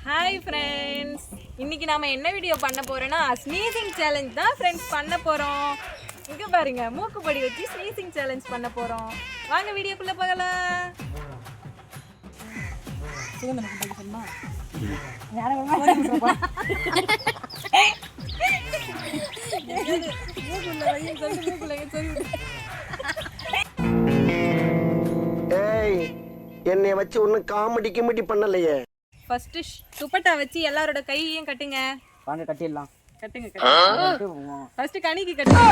Hi friends, இன்னைக்கு நாம என்ன வீடியோ பண்ண போறோம்னா ஸ்னீசிங் சேலஞ்ச் தான் फ्रेंड्स பண்ண போறோம். இங்க பாருங்க மூக்குப்பொடி வச்சு ஸ்னீசிங் சேலஞ்ச் பண்ண போறோம். வாங்க வீடியோக்குள்ள போகலாம். சுகந்த நம்ம பண்ணா. மூக்குள்ள வையும் மூக்குள்ள சொல்லி. ஏய் என்னைய வச்சு ஒண்ணு காமெடி பண்ணலையே. ஃபர்ஸ்ட் துப்பட்டா வச்சு எல்லாரோட கையையும் கட்டுங்க. வாங்க கட்டிடலாம். கட்டுங்க கட்டுங்க. ஃபர்ஸ்ட் கணிக்கு கட்டுங்க.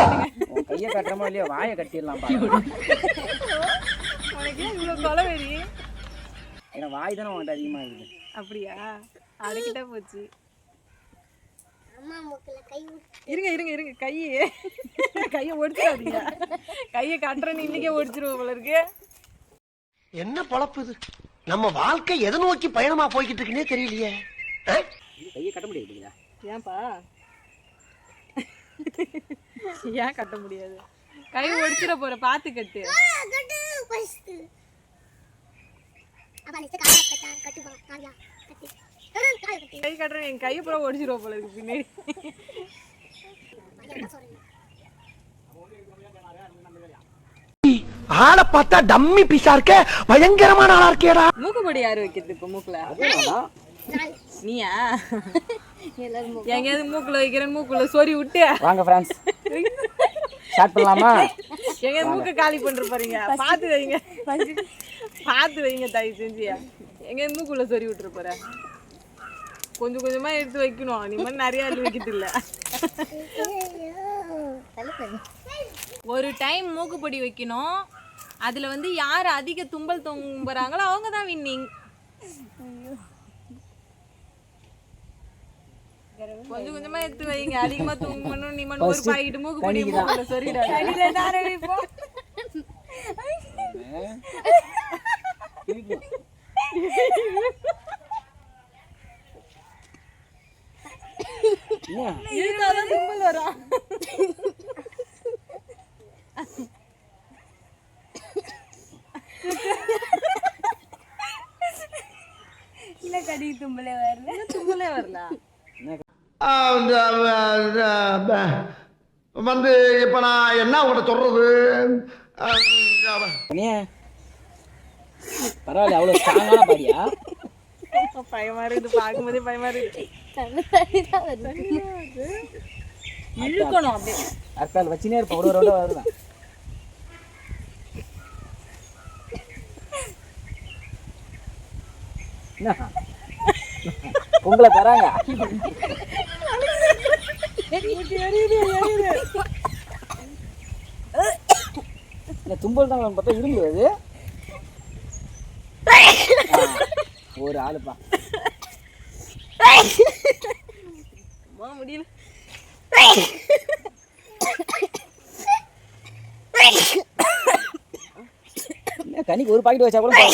கையை கட்டறமோ இல்லையோ வாயை கட்டிடலாம் பா. உனக்கு இவ்வளவு கொலவெறி? ஏன்னா வாய் தான உன்கிட்ட அதிகமா இருக்கு. அப்படியா? அடக்கிட்டா போச்சு. அம்மா மூக்குல கை இருங்க கையை ஒடிச்சிடாதீங்க. கையை கட்டுறேன்னு இன்னைக்கே ஒடிச்சிருவோம் போல இருக்கு. என்ன பொழப்பு இது? நம்ம வாழ்க்கை எதை நோக்கி பயணமா போய்கிட்டு இருக்குன்னே தெரியலையே. கையை கட்ட முடியாதுங்களா? ஏன்பா? ஏன் கட்ட முடியாது? கை ஒடிச்சிட போற பாத்து கட்டு. கட்டு ஃபர்ஸ்ட் அப்ப நெக்ஸ்ட் கால கட்டு பா காயா கட்டு கை கட்டுறேன் என் கையை பூரா ஒடிச்சிருவோம் போல இருக்கு பின்னாடி. ஆளை பார்த்தா டம்மி பீஸா இருக்க, பயங்கரமான ஆளா இருக்கேடா. மூக்குப்பொடி யாரு வைக்கிறது இப்ப மூக்குல? நீயா? எங்கேயாவது மூக்குல வைக்கிறேன் மூக்குல சொறி விட்டு. வாங்க ஃப்ரெண்ட்ஸ் ஸ்டார்ட் பண்ணலாமா? எங்க மூக்க காலி பண்ற பாருங்க. பாத்து வைங்க தயவு செஞ்சு. எங்க மூக்குள்ள சொறி விட்டுற போற. கொஞ்சம் கொஞ்சமா எடுத்து வைக்கணும். நீ மாதிரி நிறைய எடுத்து வைக்கிறது இல்ல. ஒரு டைம் மூக்குப்பொடி வைக்கணும். அதுல வந்து யார் அதிக தும்பல் தும்புறாங்களோ அவங்க தான் வின்னிங். கொஞ்சம் கொஞ்சமா எடுத்து வைங்க. அதிகமா தும்பணும். நீ மண் ஒரு பாக்கெட் மூக்குப்பொடி மூக்குல சொறிடாத. நானே இப்போ இதுதான் தும்பல் வரும். இல்ல கடி தும்பலே வரல வந்து இப்ப நான் என்ன உங்கள்கிட்ட சொல்றது? பரவாயில்ல, அவ்வளவு ஸ்ட்ராங்கான பாடியா? பயமா இருக்கு, பார்க்கும்போதே பயமா இருக்கு. இழுக்கணும் அப்படியே. அர்த்தால் வச்சுனே இருப்ப ஒரு ரவுண்டா வருதான். உங்களை தராங்க. தும்பல் தான் பார்த்தா இரும்புது. ஒரு ஆளுப்பா முடியல. கனிக்கு ஒரு பாக்கெட் வச்சா கூட முடியல.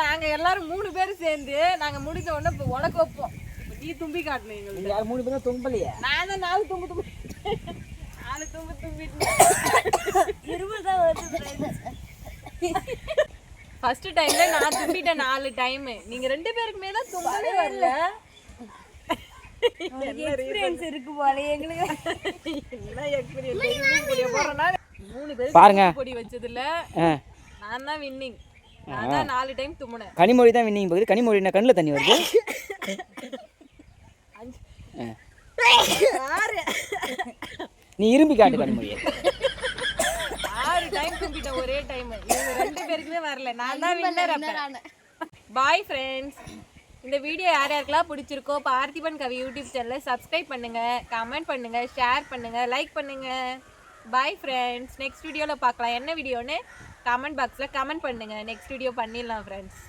நாங்க எல்லாரும் 3 பேரும் சேர்ந்து நாங்க முடிஞ்ச உடனே உனக்கு வைப்போம். நீ தும்பி காட்டணும். எங்களுக்கு யாரும் 3 பேரும் தும்பலையே. நான் தான் 4 தும்பு 4 தும்பு தும்பிட்டு இருபதா வருது. ஃபர்ஸ்ட் டைம்ல நான் தும்பிட்டேன் 4 டைம். நீங்க 2 பேருக்கு மேல தும்பவே வரல. எக்ஸ்பீரியன்ஸ் இருக்கு போல எங்களுக்கு. என்ன எக்ஸ்பீரியன்ஸ்? பொடி போறனா 3 பேருக்கு பாருங்க பொடி வச்சதுல நான் தான் வின்னிங். நான் தான் 4 டைம் தும்முனேன். கனிமொழி தான் வின்னிங் போகுது. கனிமொழி என்ன கண்ணுல தண்ணி வருது? 6 நீ இரும்பி காட்டு கனிமொழி. 6 டைம் தும்பிட்டேன் ஒரே டைம். இவங்க 2 பேருக்குமே வரல. நான் தான் வின்னர் அப்ப. Bye friends. இந்த வீடியோ யாருக்கெல்லாம் பிடிச்சிருக்கோ பார்த்திபன் கவி யூடியூப் சேனலை சப்ஸ்கிரைப் பண்ணுங்க, கமெண்ட் பண்ணுங்க, ஷேர் பண்ணுங்க, லைக் பண்ணுங்க. Bye friends. நெக்ஸ்ட் வீடியோவில் பார்க்கலாம். என்ன வீடியோன்னு கமெண்ட் பாக்ஸில் கமெண்ட் பண்ணுங்கள். நெக்ஸ்ட் வீடியோ பண்ணிடலாம் ஃப்ரெண்ட்ஸ்.